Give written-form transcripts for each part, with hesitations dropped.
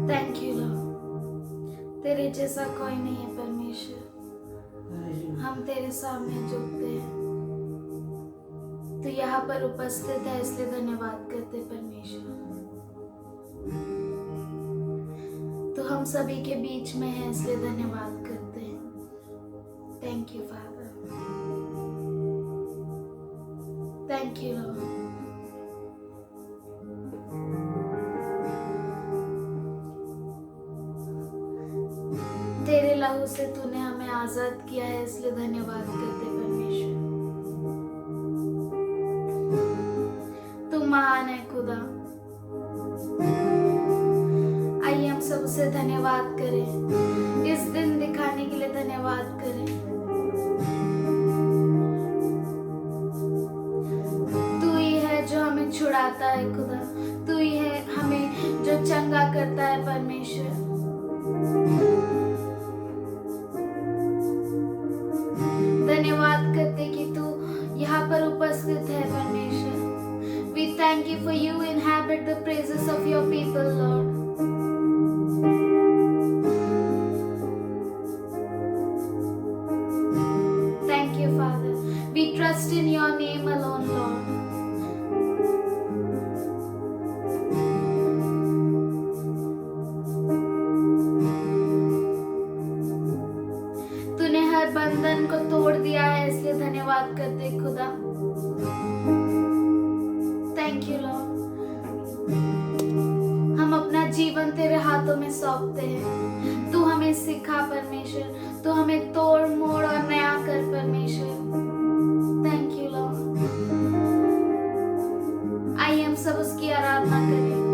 Thank you Lord, तेरे जैसा कोई नहीं है परमेश्वर। हम तेरे सामने झुकते हैं, तो यहाँ पर उपस्थित है इसलिए धन्यवाद करते परमेश्वर। तो हम सभी के बीच में है इसलिए धन्यवाद करते हैं। Thank you father, thank you Lord. तेरे लहू से तूने हमें आजाद किया है इसलिए धन्यवाद करते परमेश्वर। तू महान है खुदा। आइए हम सबसे धन्यवाद करें, इस दिन दिखाने के लिए धन्यवाद करें। तू ही है जो हमें छुड़ाता है खुदा, तू ही है हमें जो चंगा करता है परमेश्वर। धन्यवाद करते कि तू यहाँ पर उपस्थित है परमेश्वर। We thank you for you inhabit the praises of your people, Lord. Thank you, Father. We trust in your name alone, Lord. तूने हर बंधन को तोड़ दिया है इसलिए धन्यवाद करते खुदा। Thank you Lord. हम अपना जीवन तेरे हाथों में सौंपते हैं। तू हमें सिखा परमेश्वर, तू हमें तोड़ मोड़ और नया कर परमेश्वर। Thank you Lord. आइए हम सब उसकी आराधना करें।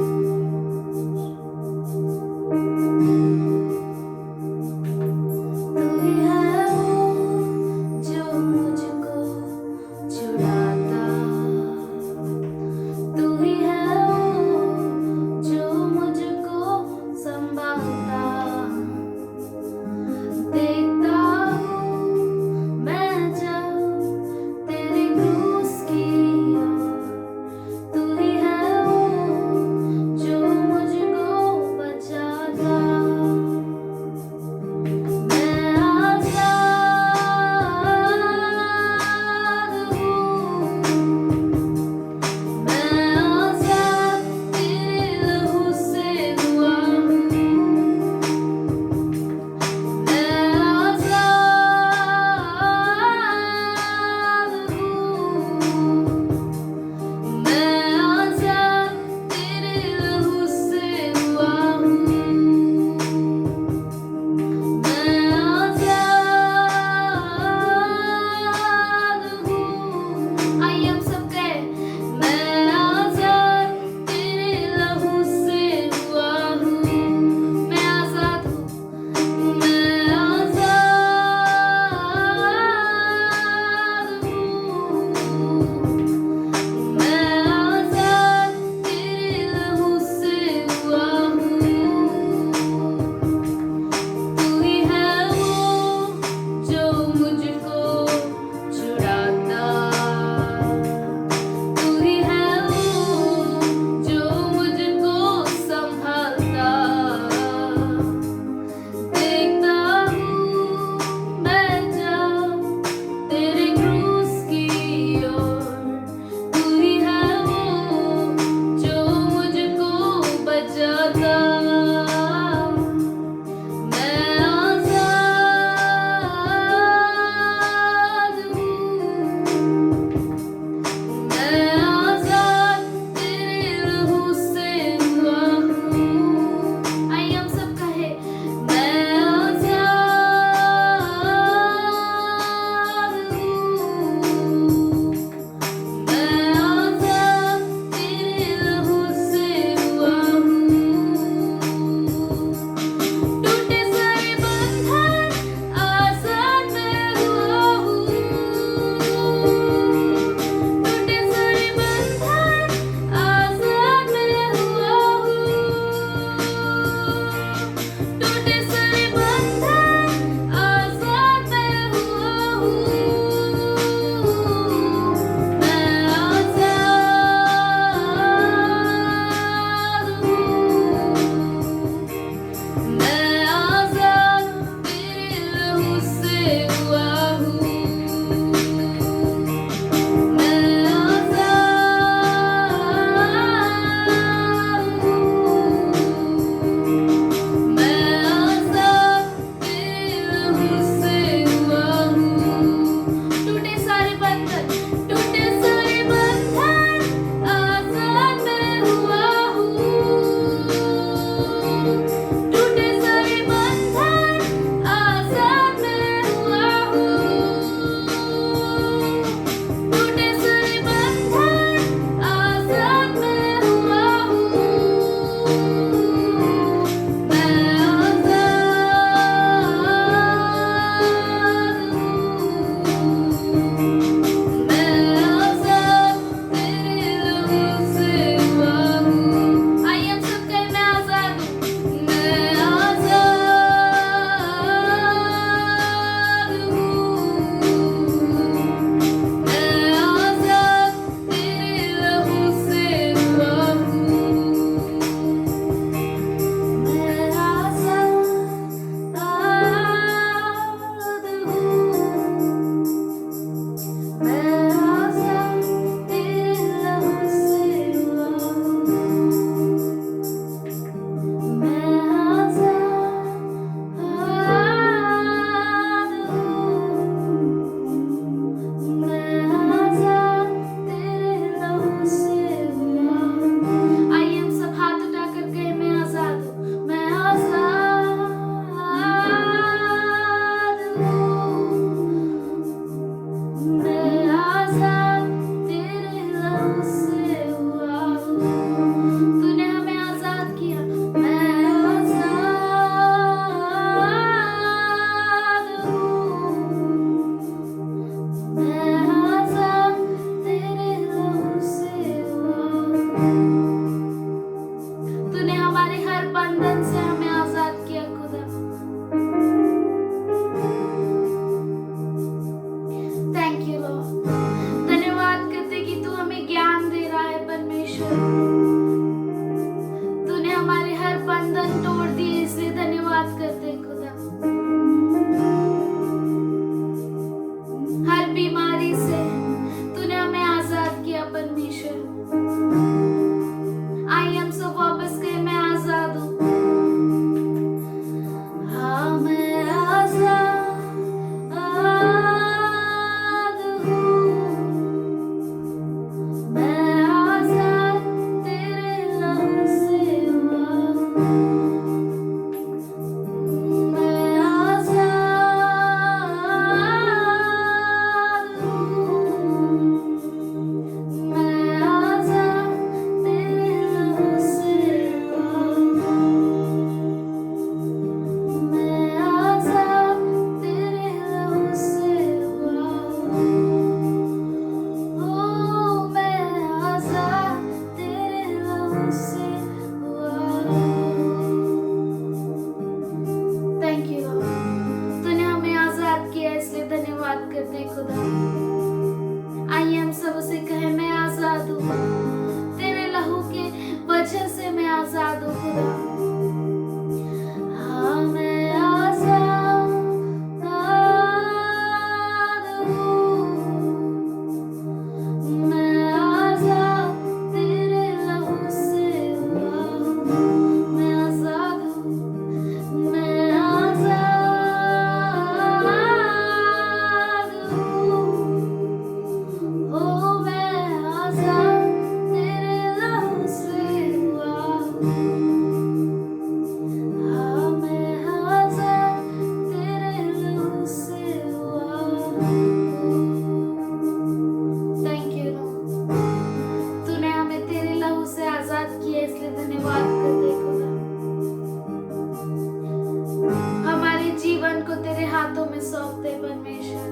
मैं आज़ाद हूँ, मैं आज़ाद तेरे लहू से हुआ, मैं आज़ाद तेरे लहू से हुआ, ओ मैं आज़ाद तेरे लहू से हुआ। थैंक यू लॉर्ड, तूने हमें आजाद किया इसलिए धन्यवाद करते हैं खुदा। आइए हम सब उसे कहें, मैं आजाद हूँ, तेरे लहू के वजह से मैं आजाद हूँ खुदा। हाँ मैं आजाद हूँ, मैं आजाद तेरे लहू से हुआ, मैं आजाद हूँ, मैं आजाद हूँ, ओ मैं आजाद तेरे लहू से हुआ, हाँ मैं आजाद तेरे लहू से हुआ। थैंक यू लॉर्ड, तूने हमें तेरे लहू से आजाद किया इसलिए धन्यवाद करते हैं खुदा। हमारे जीवन को तेरे हाथों में सौंपते हैं परमेश्वर।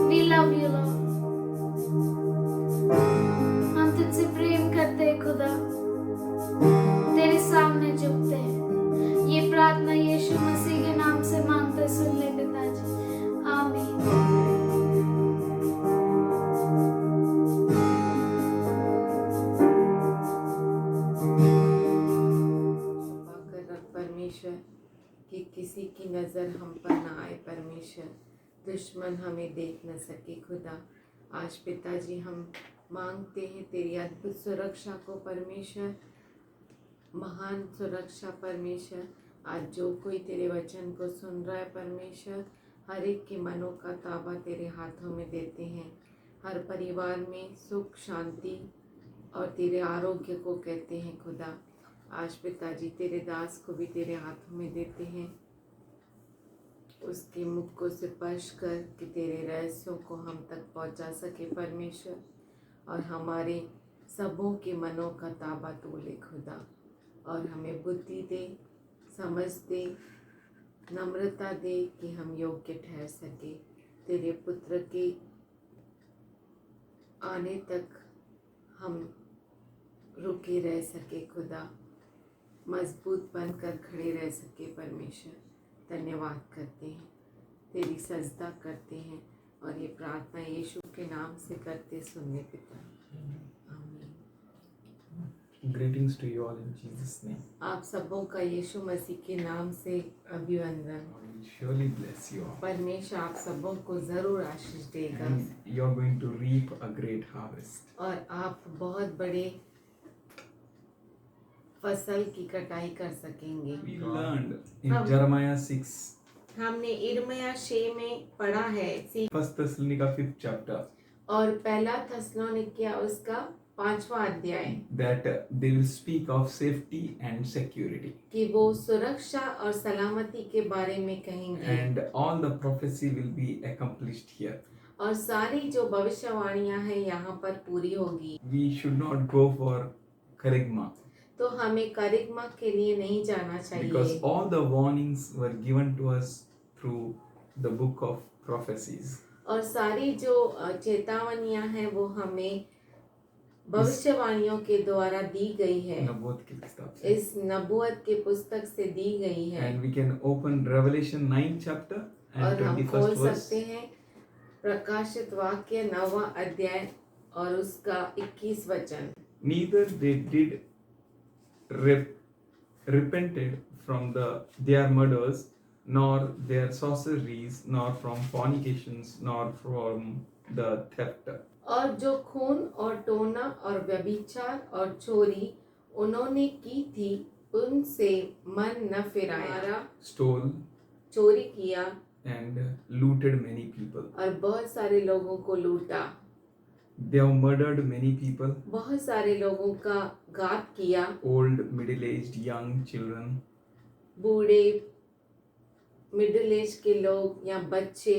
वी लव यू लॉर्ड, हम तुझसे प्रेम करते हैं खुदा, तेरे सामने झुकते हैं। ये प्रार्थना यीशु मसीह के नाम से मांगते सुन ले पिताजी, आमीन। पाकर रख परमेश्वर कि किसी की नज़र हम पर ना आए परमेश्वर, दुश्मन हमें देख न सके खुदा। आज पिताजी हम मांगते हैं तेरी अद्भुत सुरक्षा को परमेश्वर, महान सुरक्षा परमेश्वर। आज जो कोई तेरे वचन को सुन रहा है परमेश्वर, हर एक के मनों का ताबा तेरे हाथों में देते हैं। हर परिवार में सुख शांति और तेरे आरोग्य को कहते हैं खुदा। आज पिताजी तेरे दास को भी तेरे हाथों में देते हैं, उसके मुख को स्पर्श कर कि तेरे रहस्यों को हम तक पहुंचा सके परमेश्वर, और हमारे सबों के मनों का ताबा तू ले खुदा, और हमें बुद्धि दे, समझ दे, नम्रता दे कि हम योग्य ठहर सके तेरे पुत्र के आने तक हम रुके रह सके खुदा, मजबूत बनकर खड़े रह सके परमेश्वर। धन्यवाद करते हैं, तेरी सजदा करते हैं, और ये प्रार्थना यीशु के नाम से करते सुनने पिता, आमीन। Greetings to you all in Jesus' name. आप सबों का यीशु मसीह के नाम से अभिवंदन। God will surely bless you all. परमेश्वर आप सबों को जरूर आशीष देगा, And you are going to reap a great harvest. और आप बहुत बड़े फसल की कटाई कर सकेंगे। We learned in हम- Jeremiah 6, हमने इर्मिया 6 में पढ़ा है 1 Thessalonica 5th chapter, और पहला थेसलोनिकिया उसका 5वां अध्याय, that they will speak of safety and security. कि वो सुरक्षा और सलामती के बारे में कहेंगे, And all the prophecy will be accomplished here. और सारी जो भविष्यवाणियां हैं यहाँ पर पूरी होगी। We should not go for charisma, तो हमें करिश्मा के लिए नहीं जाना because चाहिए, all the warnings were given to us through the book of prophecies. और सारी जो चेतावनियां हैं वो हमें भविष्यवाणियों के द्वारा दी गई है, नबूवत की पुस्तक से. इस नबूवत के पुस्तक से दी गई है। And we can open Revelation 9th chapter और and हम 21st खोल verse. सकते हैं प्रकाशित वाक्य 9वां अध्याय और उसका 21 वचन। Neither they did repented from their murders, nor their sorceries, nor from fornications, nor from the theft. और जो खून और टोना और व्यभिचार और चोरी उन्होंने की थी उनसे मन न फिराया, Stole चोरी किया and looted many people. और बहुत सारे लोगों को लूटा। They have murdered many people, बहुत सारे लोगों का घात किया, old, middle-aged, young children. बूढ़े, मिडिल एज के लोग या बच्चे,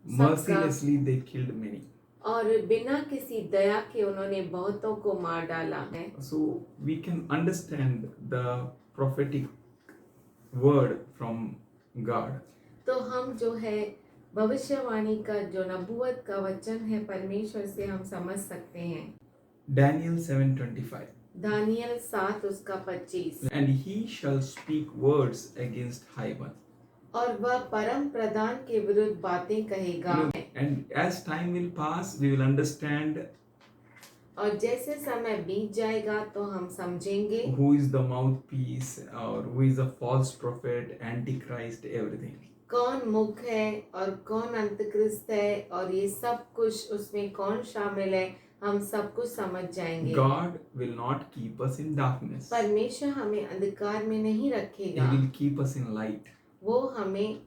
सबका, Mercilessly, they killed many. और बिना किसी दया के उन्होंने बहुतों को मार डाला है। So we can understand the prophetic word from God. तो हम जो है भविष्यवाणी का जो नबूवत का वचन है परमेश्वर से हम समझ सकते हैं। Daniel 7:25. दानियल 7 उसका 25। And he shall speak words against high one. और वह परम प्रधान के विरुद्ध बातें कहेगा। And as time will pass, we will understand और जैसे समय बीत जाएगा तो हम समझेंगे who is the mouthpiece or who is a false prophet, antichrist, everything. कौन मुख है और कौन अंतक्रिस्त है और ये सब कुछ उसमें कौन शामिल है, हम सब कुछ समझ जाएंगे। God will not keep us in darkness. परमेश्वर हमें अंधकार में नहीं He रखेगा, will keep us in light. वो हमें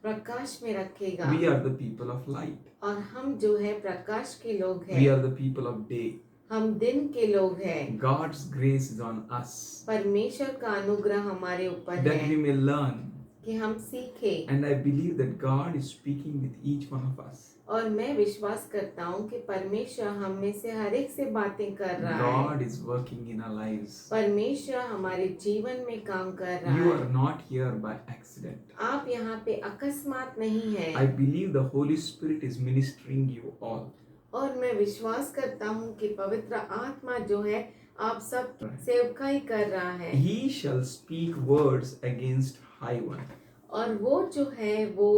प्रकाश में रखेगा। We are the people of light. और हम जो है प्रकाश के लोग We are हैं, the people of day. हम दिन के लोग हैं। God's grace is on us परमेश्वर का अनुग्रह हमारे ऊपर that we है may learn. कि हम सीखें। And I believe that God is speaking with each one of us. और मैं विश्वास करता हूँ कि परमेश्वर हम में से हर एक से बातें कर रहा है। God is working in our lives. परमेश्वर हमारे जीवन में काम कर रहा You are है। not here by accident. आप यहाँ पे अकस्मात नहीं I है। believe the Holy Spirit is ministering you all. और मैं विश्वास करता हूँ कि पवित्र आत्मा जो है आप सब सेवकाई कर रहा है। He shall speak words against high one. और वो जो है वो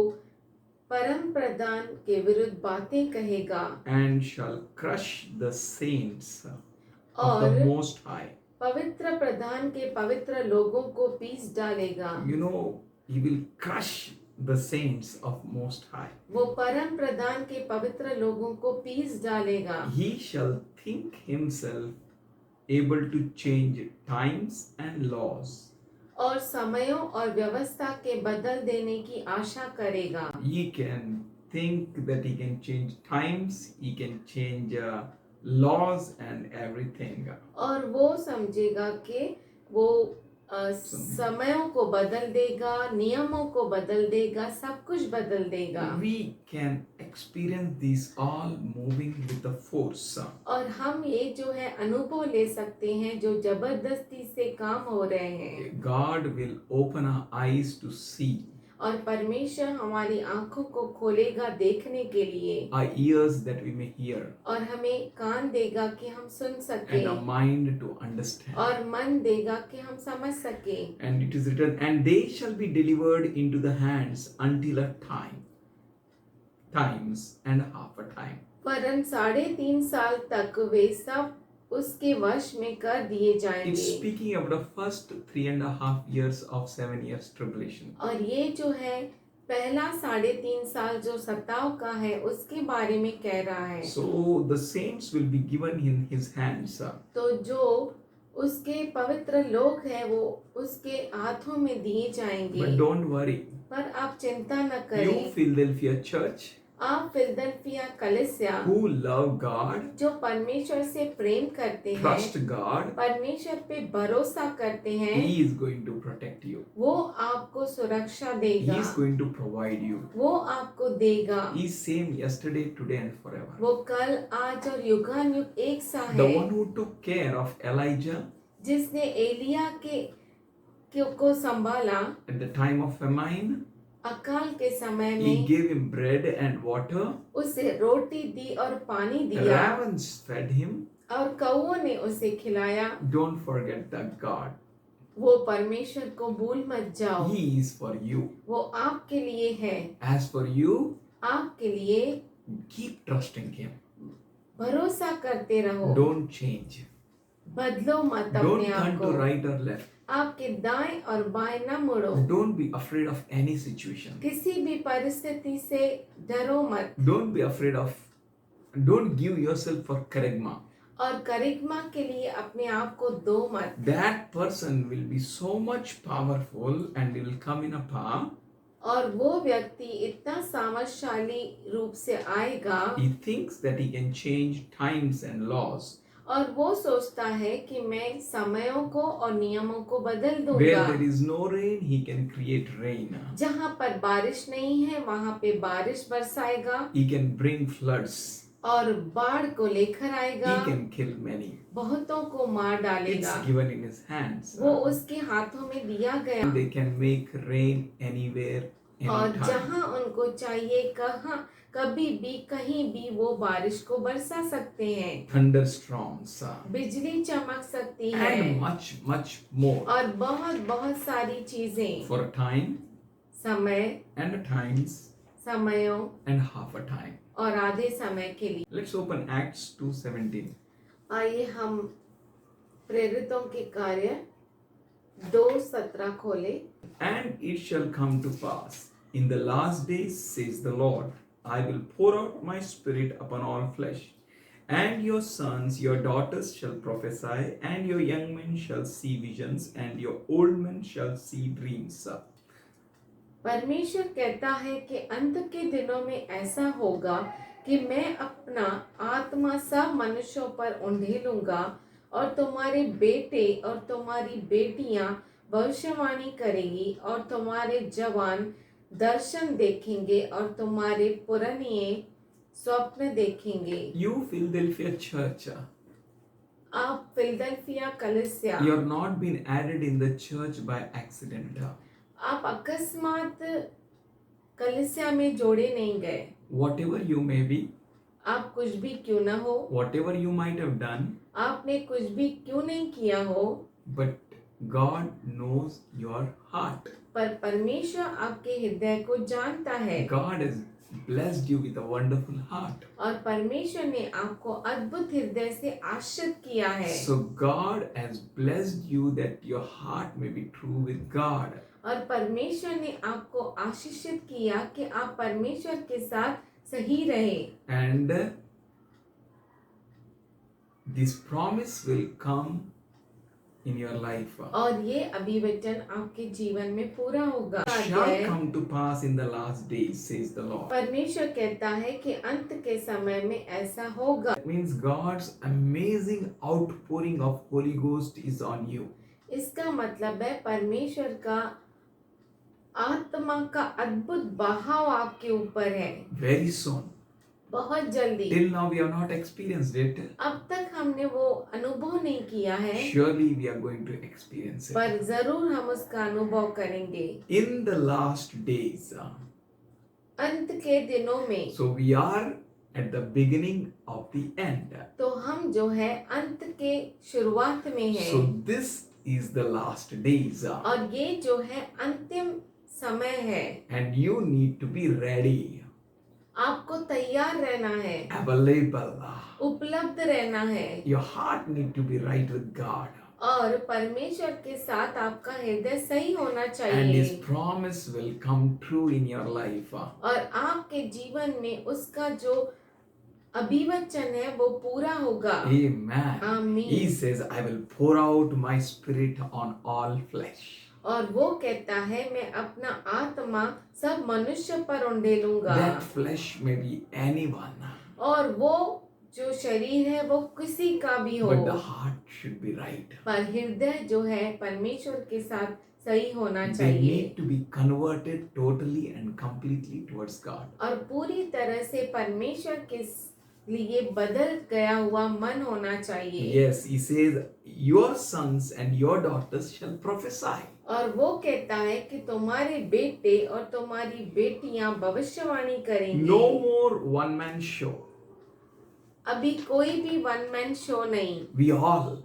परम प्रधान के विरुद्ध बातें कहेगा And shall crush the saints of और the Most High. पवित्र प्रधान के पवित्र लोगों को पीस डालेगा। You know, He will crush the saints of Most High. वो परम प्रधान के पवित्र लोगों को पीस डालेगा। He shall think himself able to change times and laws. और समयों और व्यवस्था के बदल देने की आशा करेगा। He can think that he can change times, he can change laws and everything. और वो समझेगा कि वो समयों को बदल देगा, नियमों को बदल देगा, सब कुछ बदल देगा। We can experience this all moving with the force. और हम ये जो है अनुभव ले सकते हैं जो जबरदस्ती से काम हो रहे हैं। God will open our eyes to see, और परमेश्वर हमारी आंखों को खोलेगा देखने के लिए, our ears that we may hear, और हमें कान देगा कि हम सुन and a सके, mind to understand. और मन देगा कि हम समझ सके। And it is written, and they shall be delivered into the hands until a times and half a time. वरन 3.5 साल तक वे सब उसके वश में कर दिए It's जाएंगे। speaking about the first 3.5 years of 7 years tribulation. और ये जो है पहला 3.5 साल जो सताव का है उसके बारे में कह रहा है। So the saints will be given in his hands. तो जो उसके पवित्र लोग हैं वो उसके हाथों में दिए जाएंगे। But don't worry, पर आप चिंता न you करें। Philadelphia church आप फिलदेल्फिया कलीसिया who love God, जो परमेश्वर से प्रेम करते trust हैं, God, परमेश्वर पे भरोसा करते हैं, he is going to protect you. वो आपको सुरक्षा He देगा, is going to provide you. वो आपको देगा। He is same yesterday, today and forever. वो कल आज और युगानुयुग एक सा The है। one who took care of Elijah जिसने एलिया को संभाला at the time of famine, अकाल के समय he में, gave him bread and water. उसे रोटी दी और पानी दिया, Ravens fed him. और कौओं ने उसे खिलाया। Don't forget that God. वो परमेश्वर को भूल मत जाओ, He is for you. वो आपके लिए है। As for you, आपके लिए keep trusting Him. भरोसा करते रहो, Don't change. बदलो मत Don't अपने आप turn को, to right or left. आपके दाएं और बाएं न मुड़ो। Don't be afraid of any situation. किसी भी परिस्थिति से डरो मत, Don't be afraid of. Don't give yourself for charisma. और करिश्मा के लिए अपने आप को दो मत। That person will be so much powerful and will come in a power. और वो व्यक्ति इतना सामर्थशाली रूप से आएगा He thinks that he can change times and laws. और वो सोचता है कि मैं समयों को और नियमों को बदल Where दूंगा। there is no rain, he can create rain. जहाँ पर बारिश नहीं है वहाँ पे बारिश बरसाएगा He can bring floods. और बाढ़ को लेकर He आएगा, can kill many. बहुतों को मार डालेगा। It's given in his hands. वो उसके हाथों में दिया गया They can make rain anywhere, और anytime. जहाँ उनको चाहिए कहाँ कभी भी कहीं भी वो बारिश को बरसा सकते हैं, Thunderstorms. बिजली चमक सकती है And much more. और बहुत बहुत सारी चीजें For a time समय and a times समयों and half a time. और आधे समय के लिए। Let's open Acts 2:17. आइए हम प्रेरितों के कार्य 2:17 खोले। And it shall come to pass in the last days, says the Lord, I will pour out my spirit upon all flesh, and your sons, your daughters shall prophesy, and your young men shall see visions, and your old men shall see dreams. परमेश्वर कहता है कि अंत के दिनों में ऐसा होगा कि मैं अपना आत्मा सब मनुष्यों पर उंडेलूंगा और तुम्हारे बेटे और तुम्हारी बेटियां भविष्यवाणी करेगी और तुम्हारे जवान दर्शन देखेंगे और तुम्हारे पुराने स्वप्न देखेंगे। You, Philadelphia church, आप फिलडेल्फिया कलीसिया, you are not been added in the church by accident. आप अकस्मात कलीसिया में जोड़े नहीं गए। Whatever you may be, आप कुछ भी क्यों न हो, whatever you might have done, आपने कुछ भी क्यों नहीं किया हो, but God knows your heart. पर परमेश्वर आपके हृदय को जानता है God has blessed you with a wonderful heart. और परमेश्वर ने आपको अद्भुत हृदय से आशीर्वाद किया है। So God has blessed you that your heart may be true with God. और परमेश्वर ने आपको आशीषित किया कि आप परमेश्वर के साथ सही रहे। And this promise will come in your life. और ये अभिवचन आपके जीवन में पूरा होगा। Shall come to pass in the last days, says the Lord. परमेश्वर कहता है कि अंत के समय में ऐसा होगा। That means God's amazing outpouring of Holy Ghost is on you. इसका मतलब है परमेश्वर का आत्मा का अद्भुत बहाव आपके ऊपर है Very soon. बहुत जल्दी। Till now we have not experienced it. अब तक हमने वो अनुभव नहीं किया है, Surely we are going to experience it. पर जरूर हम उसका अनुभव करेंगे In the last days. अंत के दिनों में। So we are at the beginning of the end. तो हम जो है अंत के शुरुआत में हैं। So this is the last days. और ये जो है अंतिम समय है। And you need to be ready, आपको तैयार रहना है, available. उपलब्ध रहना है Your heart need to be right with God. और परमेश्वर के साथ आपका हृदय सही होना And His चाहिए promise will come true in your life. और आपके जीवन में उसका जो अभिवचन है वो पूरा होगा। Amen. He आमीन। says, I will pour out my spirit on all flesh. और वो कहता है मैं अपना आत्मा सब मनुष्य पर उंडेलूंगा। That flesh may be anyone, और वो जो शरीर है वो किसी का भी हो, but the heart should be right. पर हृदय जो है परमेश्वर के साथ सही होना They चाहिए need to be converted totally and completely towards God. और पूरी तरह से परमेश्वर के लिए बदल गया हुआ मन होना चाहिए। Yes, He says, your sons and your daughters shall prophesy. और वो कहता है कि तुम्हारे बेटे और तुम्हारी बेटियां भविष्यवाणी करेंगे। No more one-man show. अभी कोई भी वन मैन शो नहीं, We all,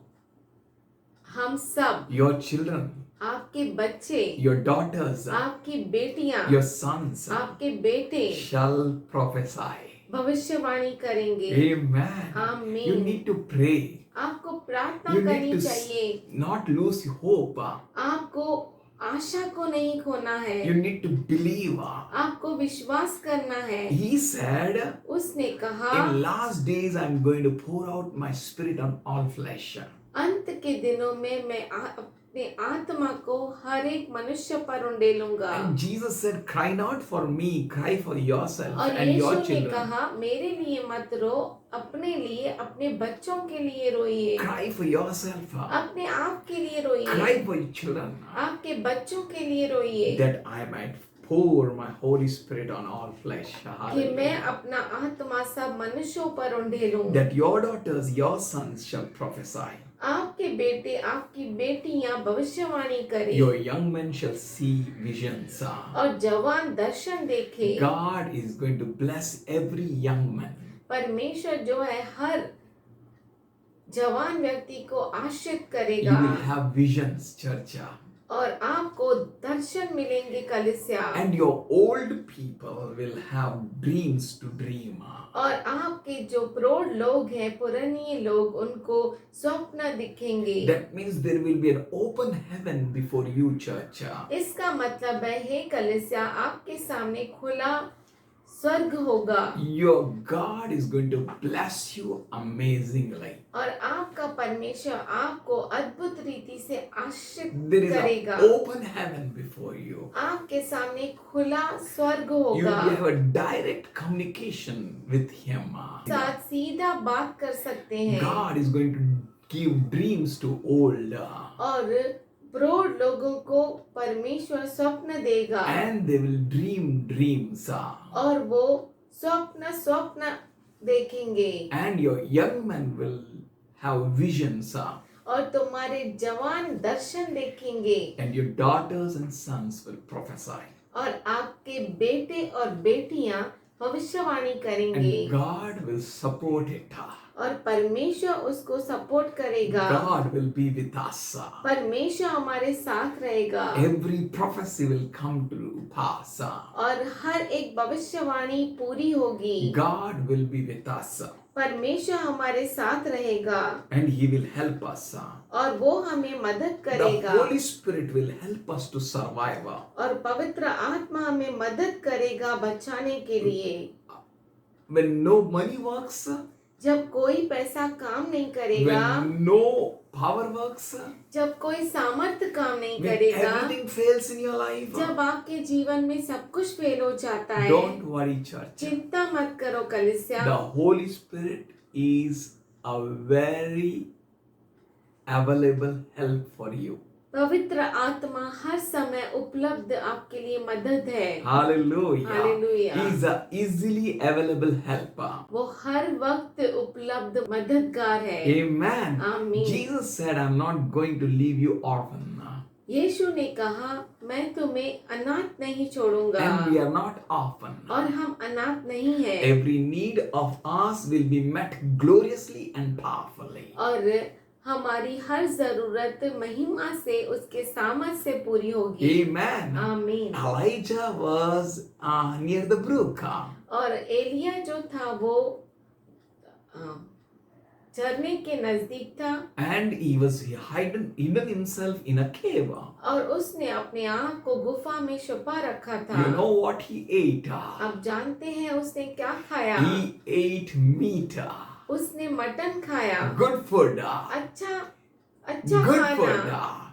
हम सब, your children, आपके बच्चे, your daughters, आपकी बेटियां, your sons आपके बेटे shall prophesy. भविष्यवाणी करेंगे। Amen. आमीन। You need to pray. आपको प्रार्थना You need करनी to चाहिए, not lose hope. आपको आशा को नहीं खोना है, You need to believe. आपको विश्वास करना है। He said, उसने कहा in last days I'm going to pour out my spirit on all flesh. अंत के दिनों में मैं अपने आत्मा को हर एक मनुष्य पर उंडेलूंगा। And Jesus said, cry not for me, cry for yourself और and यीशु your ने children. कहा, मेरे लिए मत रो, अपने लिए, अपने बच्चों के लिए रोइए, Cry for yourself. अपने आप के लिए रोइए, Cry for your children. आपके बच्चों के लिए रोइए, That I might pour my Holy Spirit on all flesh. कि मैं Hallelujah. अपना आत्मा सब मनुष्यों पर उंडेलूं। That your daughters, your sons shall prophesy. आपके बेटे, आपकी बेटियां भविष्यवाणी करें, Your young men shall see visions. और जवान दर्शन देखे। God is going to bless every young man. परमेश्वर जो है हर जवान व्यक्ति को आश्रित You करेगा, will have visions, church. और आपको दर्शन मिलेंगे कलीसिया, And your old people will have dreams to dream. और आपके जो प्रौढ़ लोग हैं, पुराने लोग, उनको स्वप्न दिखेंगे। That means there will be an open heaven before you, church. इसका मतलब है, हे कलीसिया, आपके सामने खुला स्वर्ग होगा, Your God is going to bless you amazingly. और आपका परमेश्वर आपको अद्भुत रीति से आश्रित There is करेगा। an open heaven before you. आपके सामने खुला स्वर्ग You होगा, will have a direct communication with Him. साथ सीधा बात कर सकते हैं, God is going to give dreams to old. और प्रौढ़ लोगों को परमेश्वर स्वप्न देगा, And they will dream dreams. और वो स्वप्न देखेंगे, And your young men will have visions. और तुम्हारे जवान दर्शन देखेंगे, And your daughters and sons will prophesy. और आपके बेटे और बेटियां भविष्यवाणी करेंगे, And God will support it. और परमेश्वर उसको सपोर्ट करेगा। God will be with us. परमेश्वर हमारे साथ रहेगा, Every prophecy will come to pass. और हर एक भविष्यवाणी पूरी होगी। God will be with us. परमेश्वर हमारे साथ रहेगा, And He will help us. और वो हमें मदद The करेगा, Holy Spirit will help us to survive. और पवित्र आत्मा हमें मदद करेगा बचाने के लिए। When no money works, जब कोई पैसा काम नहीं करेगा, when no power works, जब कोई सामर्थ्य काम नहीं when करेगा, everything fails in your life, जब आपके जीवन में सब कुछ फेल हो जाता है, don't worry, church. चिंता मत करो कलीसिया। The Holy Spirit is a very available help for you. पवित्र आत्मा हर समय उपलब्ध आपके लिए मदद है। Hallelujah. Hallelujah. He is a easily available helper. वो हर वक्त उपलब्ध मददगार है। Amen. Amen. Jesus said, I'm not going to leave you orphan. यीशु ने कहा, मैं तुम्हें अनाथ नहीं छोड़ूंगा, And we are not orphan. और हम अनाथ नहीं है, Every need of us will be met gloriously and powerfully. और हमारी हर जरूरत महिमा से, उसके सामर्थ से पूरी होगी। Amen. आमीन। Elijah was near the brook. और एलिया जो था वो झरने के नजदीक था, And he was hidden himself in a cave. और उसने अपने आप को गुफा में छुपा रखा था। You know what he ate? अब जानते हैं उसने क्या खाया? He ate meat. उसने मटन खाया। Good food. अच्छा Good खाना। food.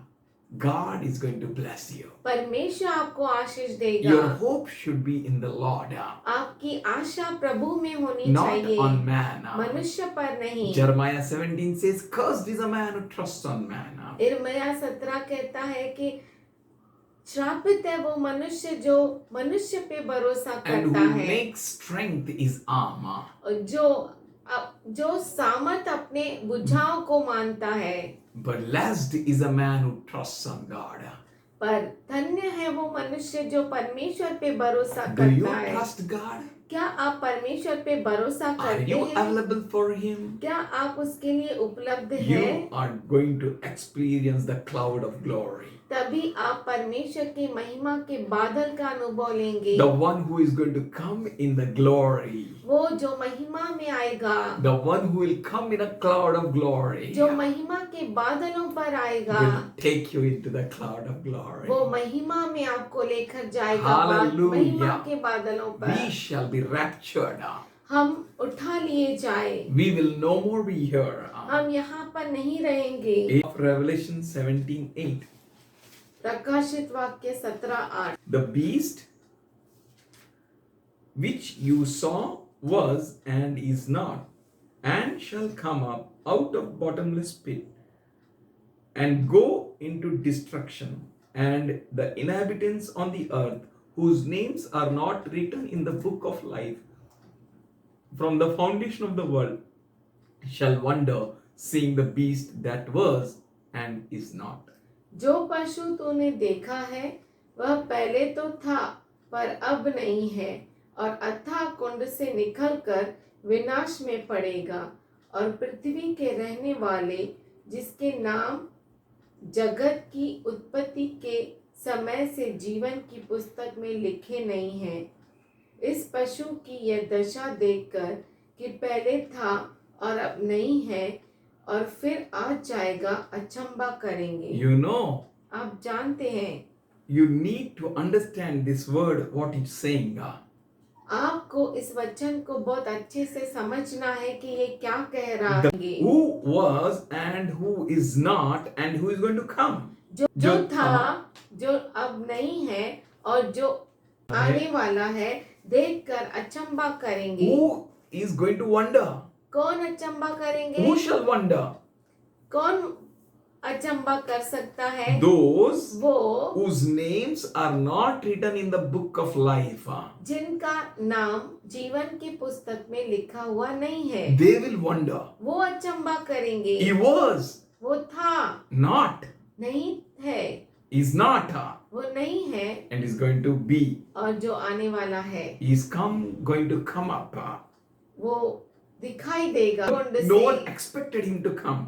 God is going to bless you. परमेश्वर आपको आशीष देगा। Your hope should be in the Lord. आपकी आशा प्रभु में होनी Not चाहिए, on man. मनुष्य पर नहीं। Jeremiah 17 says, cursed is a man who trusts on man. यिर्मयाह 17 कहता है कि श्रापित है वो मनुष्य जो मनुष्य पे भरोसा And करता who है, makes strength his arm. और जो सामर्थ अपने बुझाव को मानता है। But blessed is a man who trusts on God. पर धन्य है वो मनुष्य जो परमेश्वर पे भरोसा Do you करता है। trust God? क्या आप परमेश्वर पे भरोसा Are करते you हैं? available for Him? क्या आप उसके लिए उपलब्ध You हैं? are going to experience the cloud of glory. तभी आप परमेश्वर की महिमा के बादल का अनुभव लेंगे। The one who is going to come in the glory. वो जो महिमा में आएगा, The one who will come in a cloud of glory. जो महिमा के बादलों पर आएगा, Will take you into the cloud of glory. वो महिमा में आपको लेकर जाएगा। Hallelujah. महिमा के बादलों पर We shall be raptured. हम उठा लिए जाए, We will no more be here. हम यहाँ पर नहीं रहेंगे। Revelation 17:8. प्रकाशित वाक्य 17:8। The beast which you saw was and is not, and shall come up out of bottomless pit, and go into destruction, and the inhabitants on the earth, whose names are not written in the book of life from the foundation of the world, shall wonder, seeing the beast that was and is not. जो पशु तूने देखा है वह पहले तो था पर अब नहीं है, और अथाह कुंड से निकलकर विनाश में पड़ेगा, और पृथ्वी के रहने वाले जिसके नाम जगत की उत्पत्ति के समय से जीवन की पुस्तक में लिखे नहीं हैं। इस पशु की यह दशा देखकर कि पहले था और अब नहीं है और फिर आ जाएगा, अचंभा करेंगे। You know, आप जानते हैं, you need to understand this word, what it's saying. आपको इस वचन को बहुत अच्छे से समझना है कि ये क्या कह रहा है। Who was and who is not and who is going to come. जो था, जो अब नहीं है और जो आने वाला है, देखकर अचंभा करेंगे। Who is going to wonder? कौन अचंभा करेंगे? Who shall wonder? कौन अचंभा कर सकता है? Those वो whose names are not written in the book of life. जिनका नाम जीवन की पुस्तक में लिखा हुआ नहीं है, They will wonder. वो अचंभा करेंगे। He was वो था, not, नहीं है, is not, वो नहीं है, and is going to be. और जो आने वाला है He is going to come up. वो दिखाई देगा। कुंड No से one expected him to come.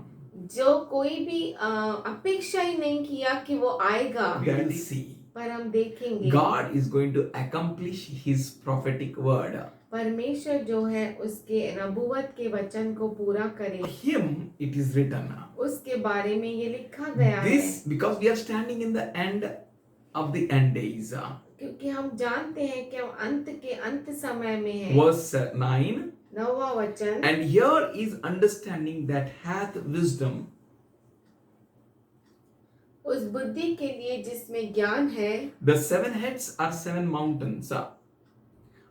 जो कोई भी अपेक्षा ही नहीं किया कि वो आएगा, We will see. पर हम देखेंगे God is going to accomplish his prophetic word. परमेश्वर जो है उसके नबूवत के वचन को पूरा करेगा। Him it is written. उसके बारे में ये लिखा गया है, This because we are standing in the end of the end days. क्योंकि हम जानते हैं कि हम अंत के अंत समय में हैं। Verse 9. 9वां वचन, And here is understanding that hath wisdom. उस बुद्धि के लिए जिसमें ज्ञान है। The 7 heads are 7 mountains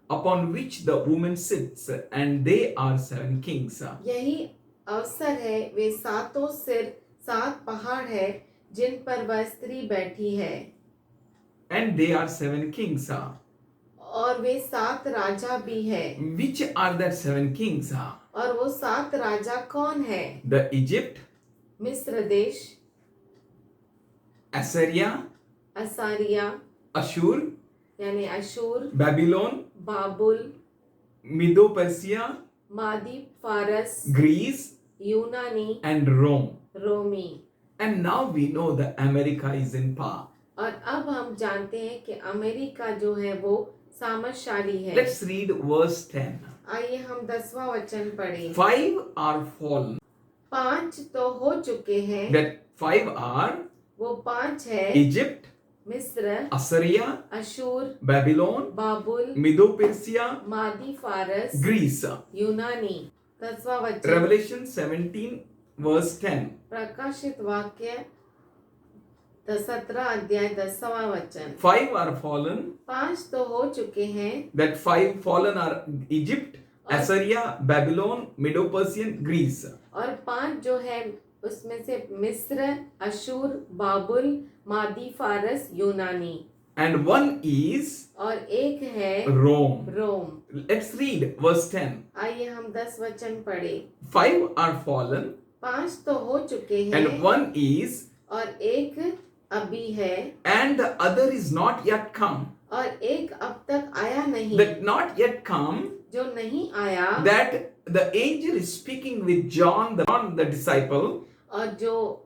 upon which the woman sits, and they are 7 kings. यही अवसर है, वे सातों सिर 7 पहाड़ है जिन पर वह स्त्री बैठी है, And they are 7 kings. और वे 7 राजा भी है। Which are that 7 kings? और वो 7 राजा कौन है? The Egypt, मिस्र देश, Assyria, असारिया Ashur, यानी अशूर, Babylon, बाबुल, Medo-Persia, मादी, फारस, Greece, यूनानी, and Rome. Romi. And now we know that America is in power. और अब हम जानते हैं कि अमेरिका जो है वो सामर्थशाली है। Let's read verse 10. आइए हम 10वां वचन पढ़ें। 5 are fallen. 5 तो हो चुके हैं। That 5 are वो 5 है, Egypt, मिस्र, Assyria, अशूर, Babylon, बाबुल, Medo-Persia, मादी, फारस, Greece. यूनानी। 10वां वचन, Revelation 17 verse 10. प्रकाशित वाक्य 17 अध्याय 10वां वचन। 5 are fallen. 5 तो हो चुके हैं। That 5 fallen are Egypt, Assyria, Babylon, Medo-Persian, Greece. और 5 जो है उसमें से मिस्र, अशूर, बाबुल, मादी, फारस, यूनानी। And 1 is और एक है Rome. Rome. Let's read verse 10. आइए हम 10 वचन पढ़े। 5 are fallen 5 तो हो चुके हैं, and 1 is, और एक अभी है, and the other is not yet come. और एक अब तक आया नहीं। That not yet come, जो नहीं आया, that the angel is speaking with John the disciple, और जो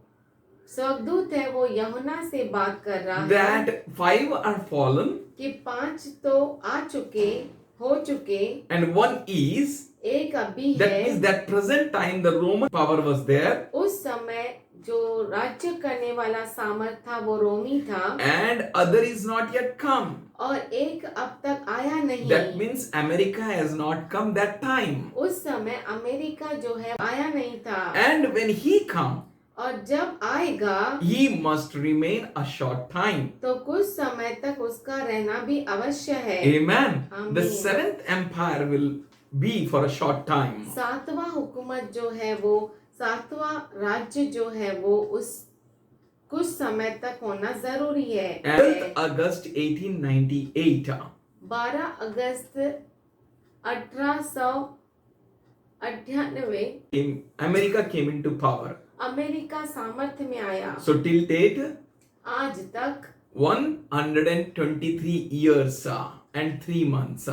स्वर्गदूत है वो यूहन्ना से बात कर रहा है that 5 are fallen कि 5 तो आ चुके, हो चुके, and 1 is. एक अभी That है। means that present time the Roman power was there, उस समय जो राज्य करने वाला सामर्थ था वो रोमी था and other is not yet come. और एक अब तक आया नहीं। That means America has not come that time. उस समय अमेरिका जो है आया नहीं था And when he come, और जब आएगा he must remain a short time. तो कुछ समय तक उसका रहना भी अवश्य है। Amen. Amen. The seventh empire will be for a short time. सातवां हुकूमत जो है वो सातवां राज्य जो है वो उस कुछ समय तक होना जरूरी है। 12th August 1898. 12 अगस्त 1898 America came into power. America सामर्थ्य में आया। So till date, आज तक 123 years and 3 months.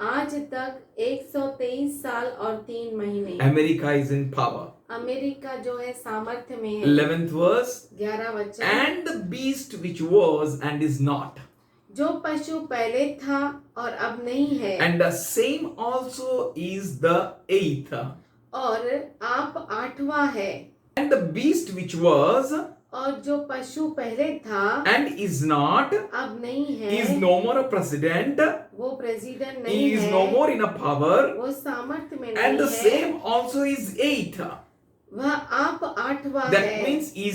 आज तक 123 साल और 3 महीने America is in power. America जो है सामर्थ्य में है। 11th verse. 11 वचन। And the beast which was and is not. जो पशु पहले था और अब नहीं है। And the same also is the 8th. और आप 8वां है। And the beast which was और जो पशु पहले था and is not अब नहीं है। is no more a president, वो प्रेसिडेंट नहीं is है। no more in a power, वो सामर्थ्य में and नहीं the है। same also is 8th. वह आप 8वां That है। means he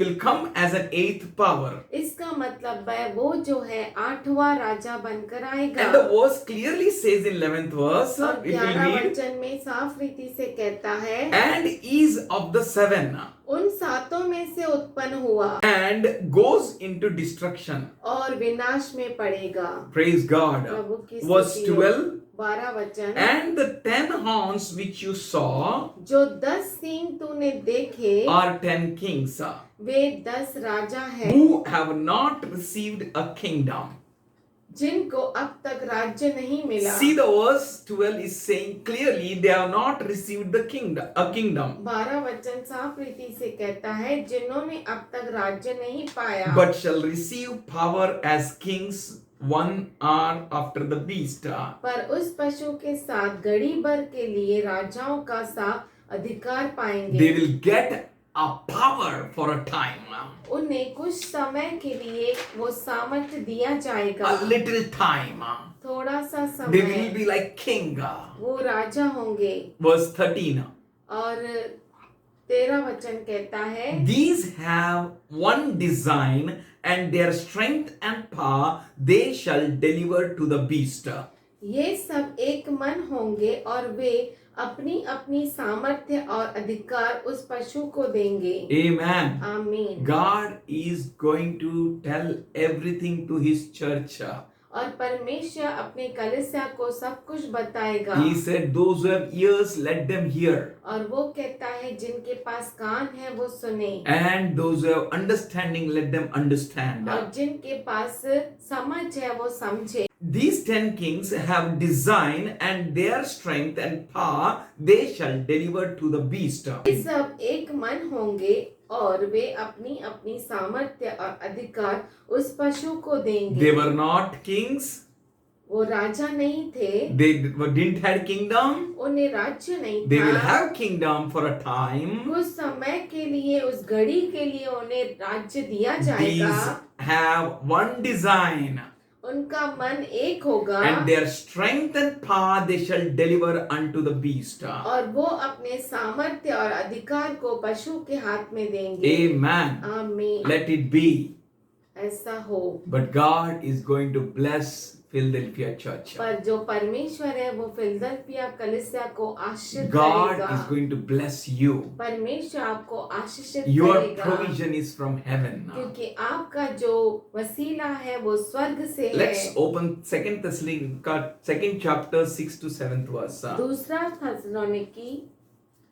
will come as an 8th power. इसका मतलब है वो जो है 8वां राजा बनकर आएगा। And the verse clearly says in 11th verse, और it will 11 read, वचन में साफ रीति से कहता है and is of the 7 उन सातों में से उत्पन्न हुआ and goes into destruction. और विनाश में पड़ेगा। Praise God. प्रभु की Verse स्तुति हो। 12, 12 वचन। and the 10 horns which you saw जो 10 सींग तूने देखे are 10 kings वे 10 राजा हैं who have not received a kingdom. जिनको अब तक राज्य नहीं मिला। See, the verse 12 is saying clearly they have not received a kingdom, 12 वचन साफ रीति से कहता है जिन्होंने अब तक राज्य नहीं पाया but shall receive power as kings 1 hour after the beast. पर उस पशु के साथ घड़ी भर के लिए राजाओं का सा अधिकार पाएंगे। They will get a power for a time, उन्हें कुछ समय के लिए वो सामर्थ्य दिया जाएगा। a little time. थोड़ा सा They will समय be like king. वो राजा होंगे। Verse 13. और 13 वचन कहता है These have one design, and their strength and power they shall deliver to the beast. ये सब एक मन होंगे और वे अपनी अपनी सामर्थ्य और अधिकार उस पशु को देंगे। Amen. आमीन। God is going to tell everything to his church. और परमेश्वर अपने कलीसिया को सब कुछ बताएगा। He said, those who have ears, let them hear. और वो कहता है जिनके पास कान है वो सुने And those who have understanding, let them understand. और जिनके पास समझ है वो समझे। These 10 kings have design, and their strength and power they shall deliver to the beast. ये सब एक मन होंगे और वे अपनी अपनी सामर्थ्य और अधिकार उस पशु को देंगे। They were not kings. वो राजा नहीं थे। They didn't have kingdom. उन्हें राज्य नहीं They will था। have kingdom for a time. कुछ समय के लिए उस घड़ी के लिए उन्हें राज्य दिया जाएगा। These have one design, उनका मन एक होगा and their strength and power they shall deliver unto the beast. और वो अपने सामर्थ्य और अधिकार को पशु के हाथ में देंगे। Amen. आमीन। Let it be. ऐसा हो। But God is going to bless Philadelphia church. पर जो परमेश्वर है वो फिलदेल्फिया कलीसिया को आशीष God करेगा। is going to bless you. परमेश्वर आपको आशीषित Your करेगा provision is from heaven. क्योंकि आपका जो वसीला है वो स्वर्ग से है। Let's open 2 Thessalonica 2nd chapter 6 to 7th verse. दूसरा थस्सलोनिकी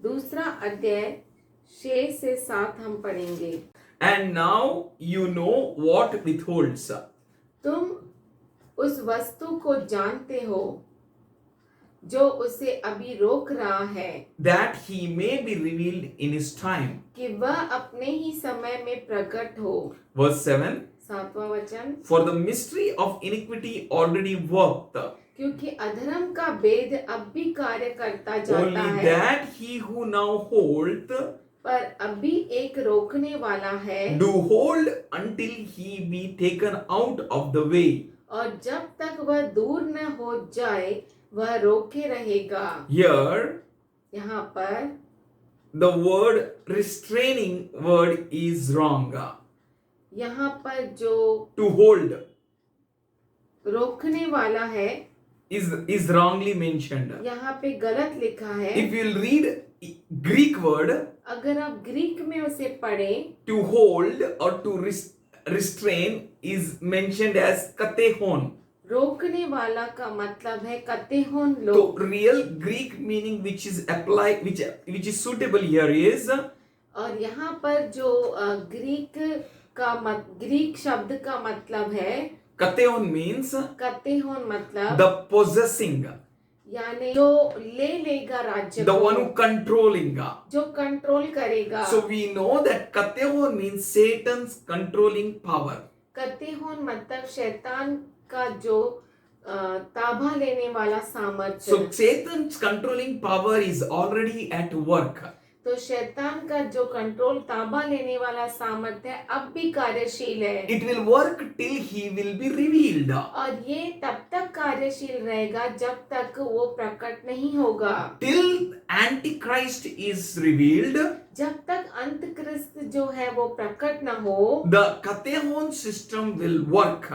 दूसरा अध्याय 6 से 7 हम पढ़ेंगे। And now you know what withholds. तुम उस वस्तु को जानते हो जो उसे अभी रोक रहा है That he may be revealed in his time. कि वह अपने ही समय में प्रकट हो। Verse 7. 7वां वचन For the mystery of iniquity already worked. क्योंकि अधर्म का भेद अब भी कार्य करता जाता Only है। that he who now holdeth पर अभी एक रोकने वाला है, to hold until he be taken out of the way. और जब तक वह दूर न हो जाए वह रोके रहेगा। Here, यहाँ पर the word restraining word is wrong. यहाँ पर जो To hold रोकने वाला है is wrongly mentioned. यहाँ पे गलत लिखा है। If you will read Greek word, अगर आप ग्रीक में उसे पढ़ें to hold or to restrain is mentioned as katehon. रोकने वाला का मतलब है कतेहोन So लोग। real Greek meaning which is applied, which is suitable here is और यहाँ पर जो ग्रीक शब्द का मतलब है kateon means कतेहोन मतलब the possessing, यानी जो ले लेगा राज्य the को, one who controlling. जो कंट्रोल करेगा। So we know that kateon means Satan's controlling power. कतेहोन मतलब शैतान का जो ताबा लेने वाला सामर्थ्य। So Satan's controlling power is already at work. तो शैतान का जो कंट्रोल ताबा लेने वाला सामर्थ्य है अब भी कार्यशील है। It will work till he will be revealed. और ये तब तक कार्यशील रहेगा जब तक वो प्रकट नहीं होगा। Till Antichrist is revealed, जब तक अंतक्रिस्त जो है वो प्रकट न हो, the Katehon system will work.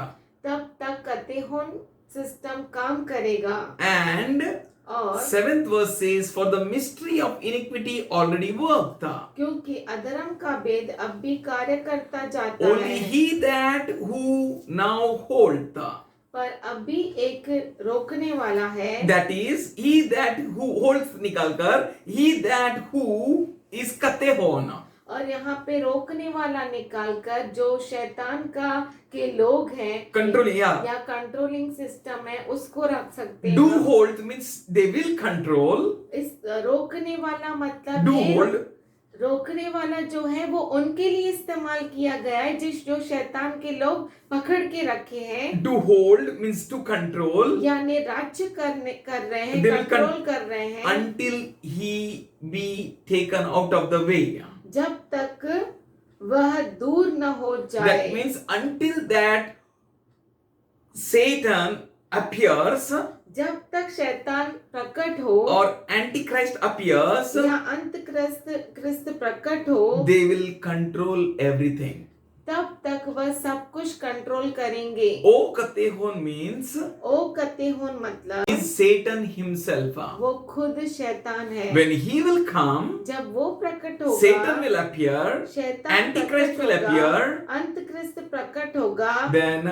तब तक कतेहोन सिस्टम काम करेगा। And और 7th verse says, for the mystery of iniquity already worked. क्योंकि अधर्म का भेद अब भी कार्य करता जाता Only है, he that who now hold. पर अभी एक रोकने वाला है। That is, he that who holds निकालकर, he that who is Katehon. और यहाँ पे रोकने वाला निकालकर जो शैतान का के लोग हैं, Controlling, yeah. या कंट्रोलिंग सिस्टम है, उसको रख सकते हैं। Do hold means they will control. इस रोकने वाला मतलब Do है, hold. रोकने वाला जो है वो उनके लिए इस्तेमाल किया गया है जो शैतान के लोग पकड़ के रखे हैं। To hold means to control. यानी राज्य कर रहे हैं, They will कंट्रोल कर रहे हैं until he be taken out of the way. जब तक वह दूर न हो जाए। That means until that Satan appears जब तक शैतान प्रकट हो or Antichrist appears, या क्रिस्त प्रकट हो, they will control everything. तब तक वह सब कुछ कंट्रोल करेंगे। O Katehon means ओ कतेहोन मतलब is Satan himself. वो खुद शैतान है। When he will come, जब वो प्रकट होगा, Satan will appear, शैतान Antichrist प्रकट will होगा, appear, अंतक्रिस्त प्रकट होगा, then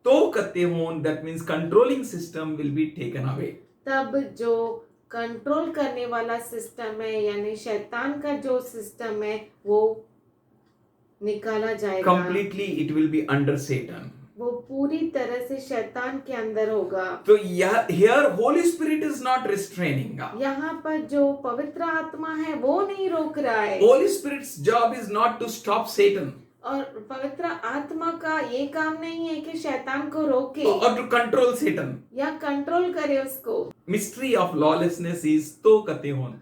To Katehon, that means controlling system, will be taken away. तब जो कंट्रोल करने वाला सिस्टम है यानी शैतान का जो सिस्टम है वो निकाला जाएगा। Completely it will be under Satan. वो पूरी तरह से शैतान के अंदर होगा। So here Holy Spirit is not restraining. यहाँ पर जो पवित्र आत्मा है वो नहीं रोक रहा है। Holy Spirit's job is not to stop Satan और पवित्र आत्मा का ये काम नहीं है कि शैतान को रोके or to control Satan. या कंट्रोल करे उसको। Mystery of lawlessness is To Katehon.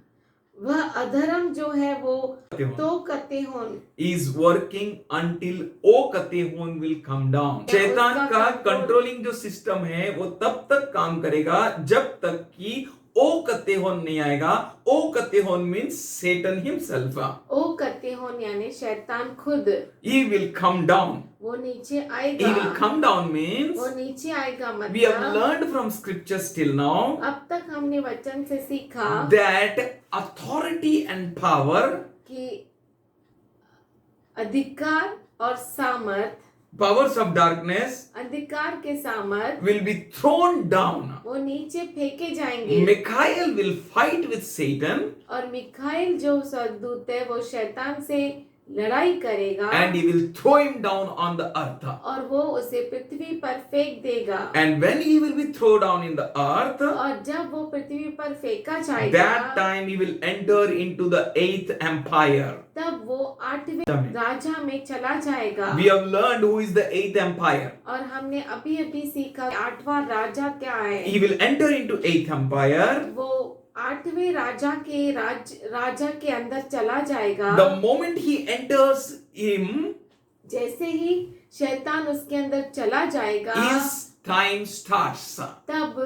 वह अधर्म जो है वो तो कतेहोन is working until O Katehon will come down. शैतान का कंट्रोलिंग जो सिस्टम है वो तब तक काम करेगा जब तक कि O Katehon नहीं आएगा। O Katehon means Satan himself. ओ कतेहोन यानी शैतान खुद He will come down. वो नीचे He आएगा। will come down means वो नीचे आएगा we have मतलब learned from scriptures till now अब तक हमने वचन से सीखा that authority and power, कि अधिकार और सामर्थ, powers of darkness अधिकार के सामर्थ will be thrown down. वो नीचे फेंके जाएंगे। Michael will fight with Satan और मिखाइल जो स्वर्गदूत है वो शैतान से लड़ाई करेगा and he will throw him down on the earth. और वो उसे पृथ्वी पर फेंक देगा। And when he will be thrown down in the earth, और जब वो पृथ्वी पर फेंका जाएगा that time he will enter into the 8th empire. तब वो 8वें राजा में चला जाएगा। We have learned who is the 8th empire. और हमने अभी अभी सीखा 8वां राजा क्या है। He will enter into 8th empire वो आठवें राजा के अंदर चला जाएगा, the moment he enters him, जैसे ही शैतान उसके अंदर चला जाएगा, his time starts. तब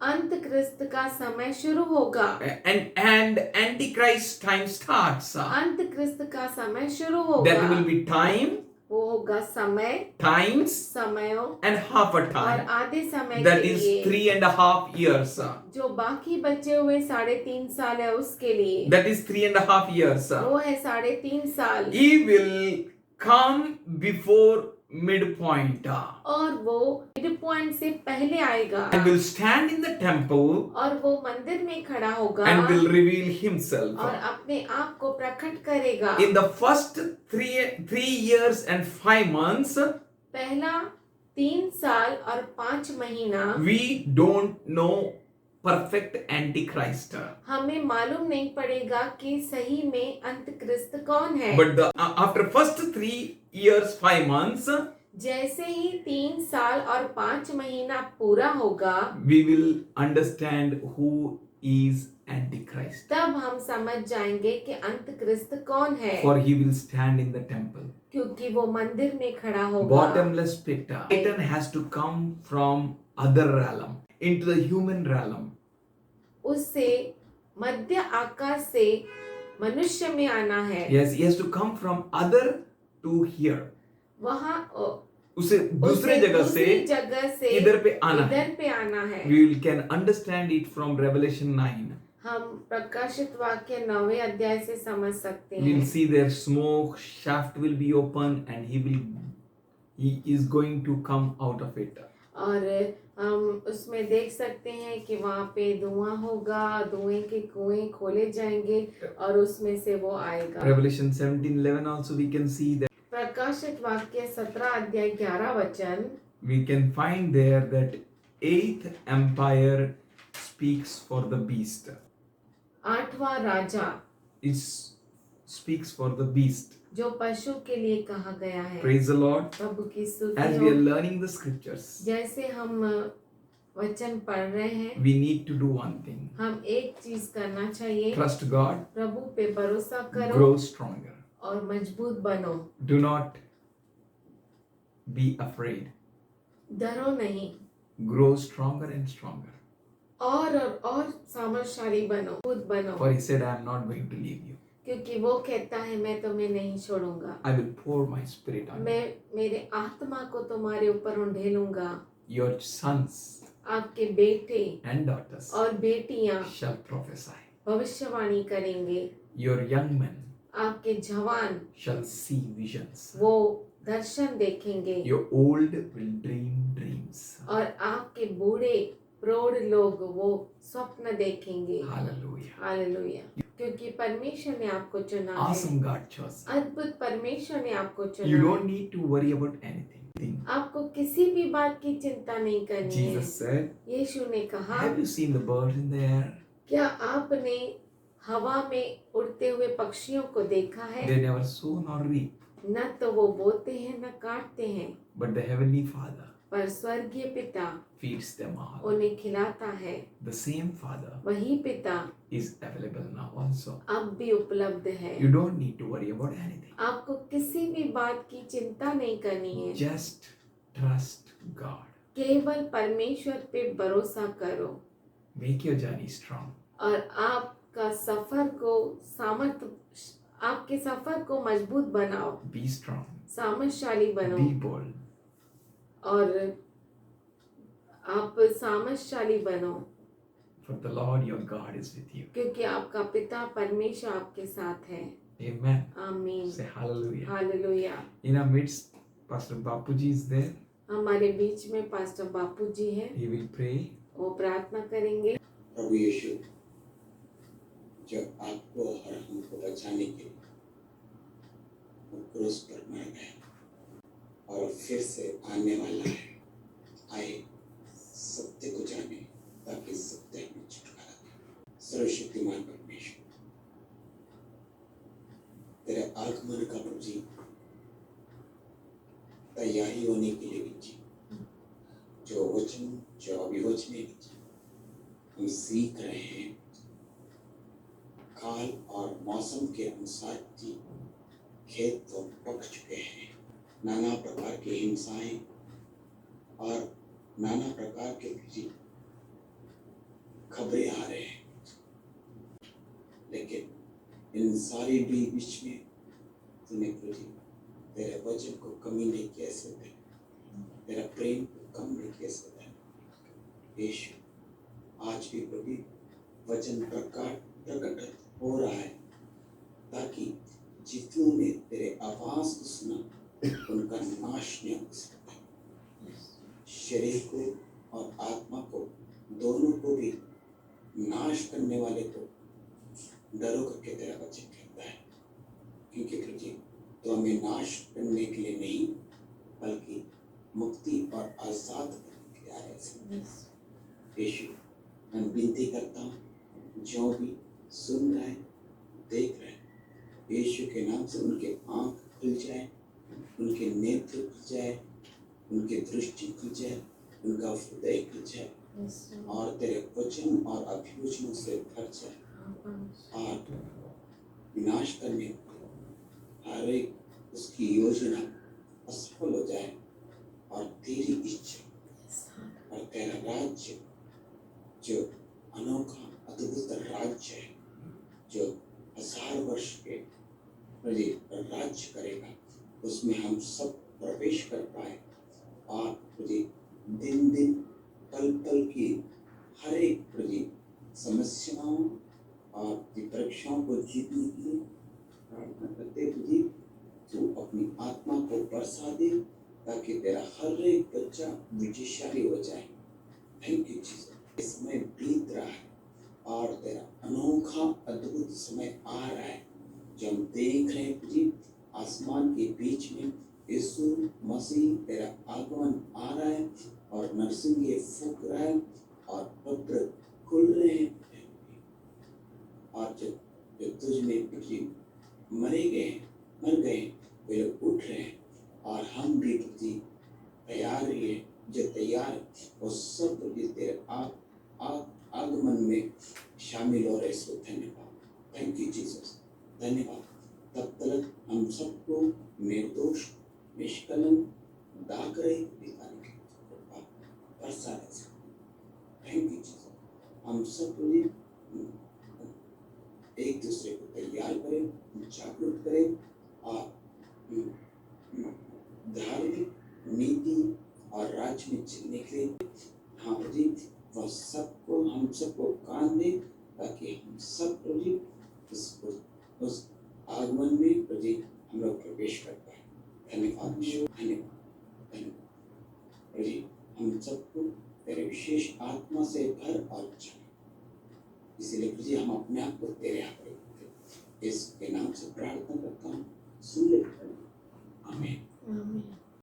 अंत क्रिस्त का समय शुरू होगा, And Antichrist time starts. अंत क्रिस्त का समय शुरू There will होगा। be time, वो होगा समय, times, समयों and half a और time. आधे समय That के is लिए, 3.5 years. जो बाकी बचे हुए 3.5 साल है उसके लिए, That is 3.5 years. वो है 3.5 साल, He will come before midpoint और वो मिड पॉइंट से पहले आएगा, and will stand in the temple और वो मंदिर में खड़ा होगा and will reveal himself. और अपने आप को प्रकट करेगा। In the first 3 years and 5 months, पहला 3 साल और 5 महीना we don't know perfect Antichrist. हमें मालूम नहीं पड़ेगा कि सही में अंतक्रिस्त कौन है, But after first 3 years 5 months, जैसे ही 3 साल और 5 महीना पूरा होगा, we will understand who is Antichrist. तब हम समझ जाएंगे कि अंतक्रिस्त कौन है, For he will stand in the temple. क्योंकि वो मंदिर में खड़ा होगा। Bottomless pit. Satan has to come from other realm into the human realm. उससे मध्य आकाश से मनुष्य में आना है। Yes, he has to come from other to here. वहाँ उसे दूसरे जगह से इधर पे आना है. इधर पे आना है। We can understand it from Revelation 9. हम प्रकाशित वाक्य 9वें अध्याय से समझ सकते हैं। We'll see their smoke shaft will be open and he is going to come out of it. और हम उसमें देख सकते हैं कि वहाँ पे धुआं होगा, धुएं के कुएं खोले जाएंगे और उसमें से वो आएगा। Revelation 17:11 also we can see that. प्रकाशित वाक्य 17 अध्याय 11 वचन, We can find there that 8th empire speaks for the beast. 8वां Raja It speaks for the beast. जो पशु के लिए कहा गया है। Praise the Lord. प्रभु की स्तुति As we are हो। learning the scriptures, जैसे हम वचन पढ़ रहे हैं, we need to do one thing. हम एक चीज करना चाहिए, Trust God, प्रभु पे भरोसा करो grow stronger. और मजबूत बनो, Do not be afraid. डरो नहीं, Grow stronger and stronger. और सामर्थशाली बनो, मजबूत बनो, For he said, I am not going to leave you. क्योंकि वो कहता है मैं तुम्हें नहीं छोड़ूंगा, I will pour my spirit on you. मैं मेरे आत्मा को तुम्हारे ऊपर उंडेलूंगा। Your sons आपके बेटे and daughters और बेटियां shall prophesy. भविष्यवाणी करेंगे, Your young men आपके जवान shall see visions. वो दर्शन देखेंगे, Your old will dream dreams. और आपके बूढ़े प्रौढ़ लोग वो स्वप्न देखेंगे। Hallelujah. हालेलुया, क्योंकि परमेश्वर ने आपको चुना है। Awesome God chose. अद्भुत परमेश्वर ने आपको चुना You है। don't need to worry about anything. आपको किसी भी बात की चिंता नहीं करनी है। Jesus said, यीशु ने कहा, have you seen the birds in the air? क्या आपने हवा में उड़ते हुए पक्षियों को देखा है? They never sow nor reap. न तो वो बोते हैं न काटते हैं, But the heavenly Father पर स्वर्गीय पिता feeds them all. उन्हें खिलाता है। The same Father वही पिता is available now also. अब भी उपलब्ध है। You don't need to worry about anything. आपको किसी भी बात की चिंता नहीं करनी है, Just trust God. केवल परमेश्वर पे भरोसा करो Make your journey strong. और आपके सफर को मजबूत बनाओ, Be strong. सामर्थशाली बनो, Be bold. और आप सामर्थशाली बनो, For the Lord your God is with you. क्योंकि आपका पिता परमेश्वर आपके साथ है। Amen. आमीन। Say hallelujah. Hallelujah. In our midst, Pastor Bapuji is there. हमारे बीच में पास्टर बापू जी है, He will pray. वो प्रार्थना करेंगे। प्रभु यीशु जो आपको और हमको बचाने के लिए वो क्रूस पर मर गया और फिर से आने वाला है, आए सत्य को जाने ताकि सत्य हमें छुटकारा दे। सर्वशक्तिमान परमेश्वर, तेरे आगमन का प्रभु जी तैयारी होने के लिए जी, जो वचन जो अभिवचने हम सीख रहे हैं काल और मौसम के अनुसार जी खेत तो पक चुके हैं। नाना प्रकार की हिंसाएं और नाना प्रकार के जी खबरें आ रहे हैं, लेकिन इन सारी भी बीच में तूने प्रभु तेरे वचन को कमी नहीं किया सकते, तेरा प्रेम को कम नहीं किया सकते। यीशु आज भी प्रभु वचन प्रकट हो रहा है, ताकि जितनों ने तेरे आवाज को सुना उनका नाश नहीं हो सकता। शरीर को और आत्मा को दोनों को भी नाश करने वाले को डरो करके तेरा वचन कहता है, क्योंकि प्रभु तो हमें नाश करने के लिए नहीं बल्कि मुक्ति और आजाद करने के लिए आया है। यीशु मैं विनती करता हूँ, जो भी सुन रहे देख रहे यीशु के नाम से उनके आंख खुल जाए, उनके नेत्र खुल जाए, उनकी दृष्टि खुल जाए, उनका हृदय खुल जाए और तेरे वचन और अभिवचनों से भर जाए और विनाश करने हर एक उसकी योजना असफल हो जाए और तेरी इच्छा और तेरा राज्य जो अनोखा अद्भुत राज्य है, जो 1000 वर्ष के राज्य करेगा, उसमें हम सब प्रवेश कर पाए और दिन दिन पल पल की हर एक समस्याओं और परीक्षाओं को जीतने के लिए प्रार्थना करते हुए तू अपनी आत्मा को बरसा दे, ताकि तेरा हर एक बच्चा विजयशाली हो जाए। Thank you Jesus. इस समय बीत रहा है और तेरा अनोखा अद्भुत समय आ रहा है, जो हम देख रहे हैं जी आसमान के बीच में यीशु मसीह तेरा आगमन आ रहा है और नरसिंह फूक रहा है और पत्र खुल रहे हैं और जो तुझ में मर गए वे लोग उठ रहे हैं और हम भी तैयार रहिए, जो तैयार वो सब तेरे आगमन में शामिल हो रहे। सो धन्यवाद, थैंक यू जीसस, धन्यवाद। तब तक हम सबको निर्दोष निष्कलंक दाग रहे पिताने की कृपा बरसा रहे। Thank you Jesus. हम सब एक दूसरे को तैयार करें, जागरूक करें और धार्मिक नीति और राज्य में चलने के लिए हाँ जी वह सबको हम सबको कान दे, ताकि हम सब उस आगमन में हम लोग प्रवेश कर पाए। धन्यवाद धन्यवाद धन्यवाद। हम सबको तेरे विशेष आत्मा से भर और जाए, इसीलिए प्रभु हम अपने आप को तेरे हाथ में इसके नाम से प्रार्थना करता हूँ, सुन ले। आमीन।